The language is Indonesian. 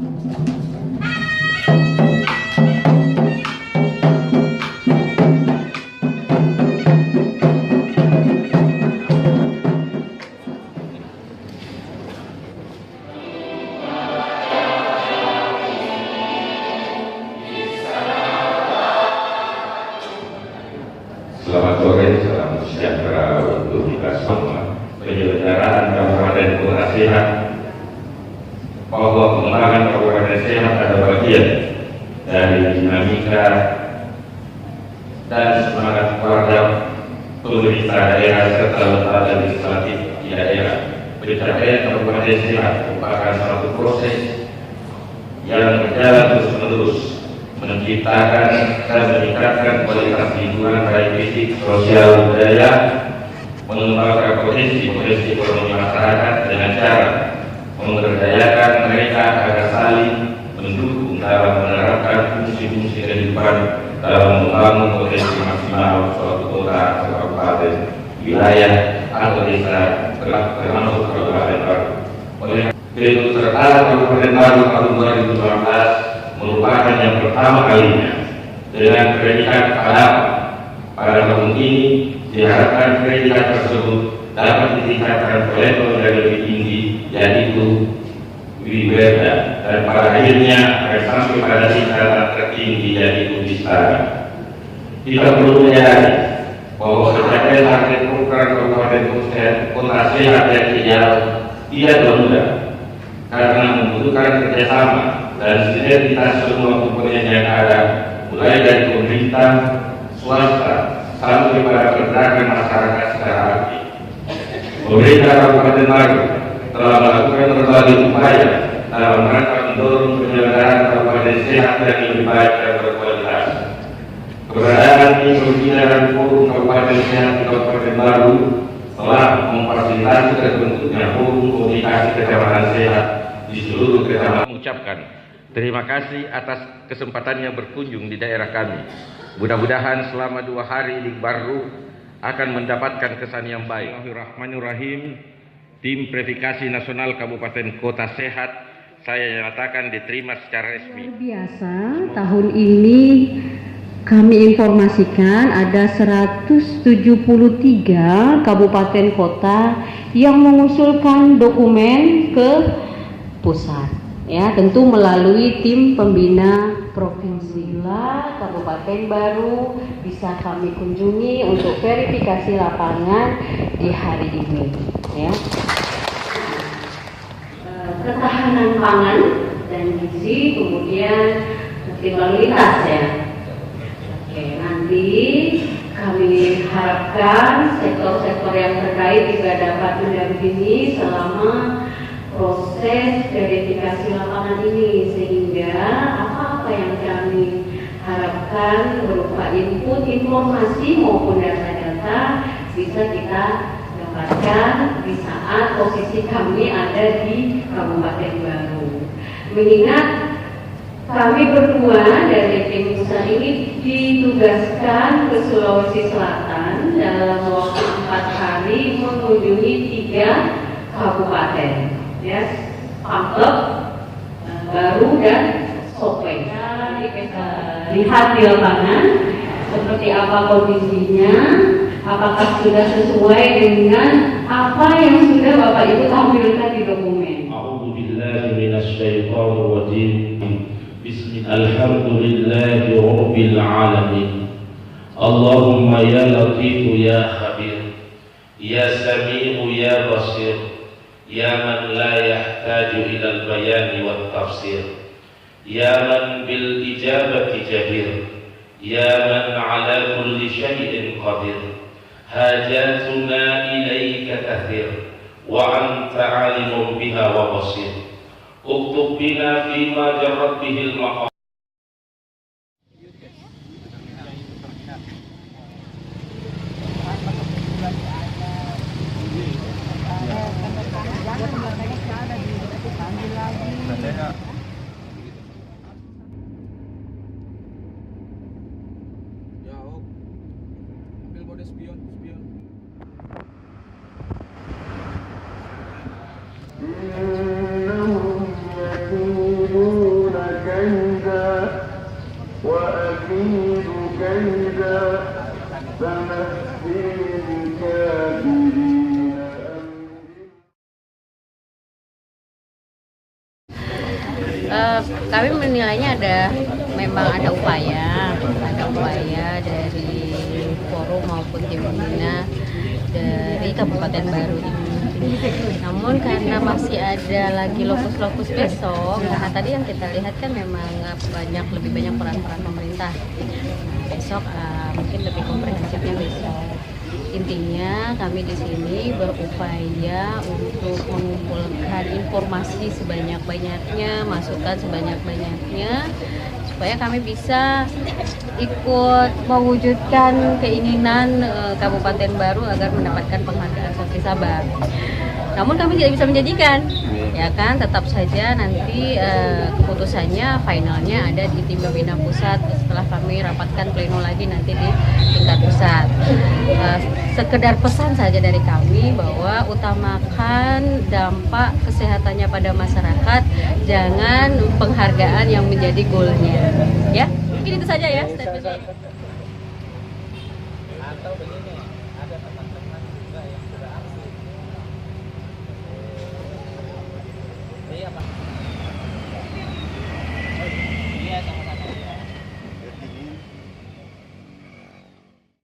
Selamat sore, salam sejahtera untuk kita semua. Penyelenggaraan Kabupaten Kota Sehat, bahwa pengembangan Kabupaten Sehat adalah bagian dari dinamika dan semangat keluarga pemerintah daerah serta lembaga legislatif di daerah. Pencapaian Kabupaten Sehat merupakan suatu proses yang berjalan terus-menerus, menciptakan dan meningkatkan kualitas lingkungan baik fisik, sosial, budaya, mengembangkan potensi ekonomi masyarakat dengan cara memberdayakan mereka agar saling mendukung dalam menerapkan fungsi-fungsi kehidupan dalam membangun potensi maksimal suatu kota atau kabupaten, wilayah atau desa termasuk kabupaten baru. Oleh keikutsertaan Kabupaten Baru tahun 2012 merupakan yang pertama kalinya dengan predikat keadaban. Pada tahun ini diharapkan predikat tersebut dapat ditingkatkan ke level yang lebih tinggi, yaitu Wiweda, dan pada akhirnya akan sampai pada tingkatan tertinggi, yaitu Bistara. Kita perlu menyadari bahwa pencapaian target program Kabupaten Kota Sehat yang ideal tidak mudah karena membutuhkan kerjasama dan sinergitas semua komponen yang ada, mulai dari pemerintah, swasta, sampai pada pergerakan masyarakat secara aktif. Pemerintah Kabupaten Baru telah melakukan berbagai upaya dalam rangka mendorong penyelenggaraan Kabupaten Sehat yang lebih baik dan berkualitas. Keberadaan tim pembina dan forum Kabupaten Sehat di Kabupaten Baru telah memfasilitasi terbentuknya forum komunikasi kecamatan sehat di seluruh kecamatan. Mengucapkan terima kasih atas kesempatannya berkunjung di daerah kami. Mudah-mudahan selama 2 hari di Baru akan mendapatkan kesan yang baik. Bismillahirrahmanirrahim. Tim Verifikasi Nasional Kabupaten Kota Sehat saya nyatakan diterima secara resmi. Luar biasa, tahun ini kami informasikan ada 173 kabupaten kota yang mengusulkan dokumen ke pusat. Ya, tentu melalui tim pembina provinsi. Kabupaten Baru bisa kami kunjungi untuk verifikasi lapangan di hari ini. Ya. Ketahanan pangan dan gizi, kemudian tertib lalu lintas ya. Oke, nanti kami harapkan sektor-sektor yang terkait juga dapat mendampingi selama proses verifikasi lapangan ini, sehingga apa-apa yang kami harapkan berupa input informasi maupun data-data bisa kita dapatkan di saat posisi kami ada di Kabupaten Baru. Mengingat kami berdua dari tim besar ini ditugaskan ke Sulawesi Selatan dalam waktu 4 hari mengunjungi 3 kabupaten, ya, Pangkep, Baru dan Sopeng. Lihat di lapangan seperti apa kondisinya, apakah sudah sesuai dengan apa yang sudah Bapak Ibu tampilkan di dokumen. A'udzubillahi minasyaitonir rajim. Alhamdulillahi rabbil alamin. Allahumma ya latif ya khabir, ya sami'u ya basir, ya man la yahtaju ila al-bayan wa tafsir, ya man bil ijabati jadir, ya man ala kulli syai'in qadir. Hajatuna ilaika kathir, wa anta alimun biha wa basir. Uktub bina fima jarrat bihil maqam. Ambil mode spion. Innahu Kami menilainya memang ada upaya dari forum maupun tim pembina dari Kabupaten Baru ini. Namun karena masih ada lagi lokus-lokus besok, karena tadi yang kita lihat kan memang lebih banyak peran-peran pemerintah. Besok mungkin lebih komprehensifnya besok. Intinya kami di sini berupaya untuk mengumpulkan informasi sebanyak-banyaknya, masukan sebanyak-banyaknya, supaya kami bisa ikut mewujudkan keinginan Kabupaten Baru agar mendapatkan penghargaan Sakti Sabah. Namun kami tidak bisa menjanjikan, ya kan, tetap saja nanti keputusannya finalnya ada di tim pembina pusat setelah kami rapatkan pleno lagi nanti di tingkat pusat. Sekedar pesan saja dari kami bahwa utamakan dampak kesehatannya pada masyarakat, jangan penghargaan yang menjadi goalnya. Ya, mungkin itu saja ya statement saya. Atau begini, ada teman-teman juga yang sudah aksi. Iya Pak.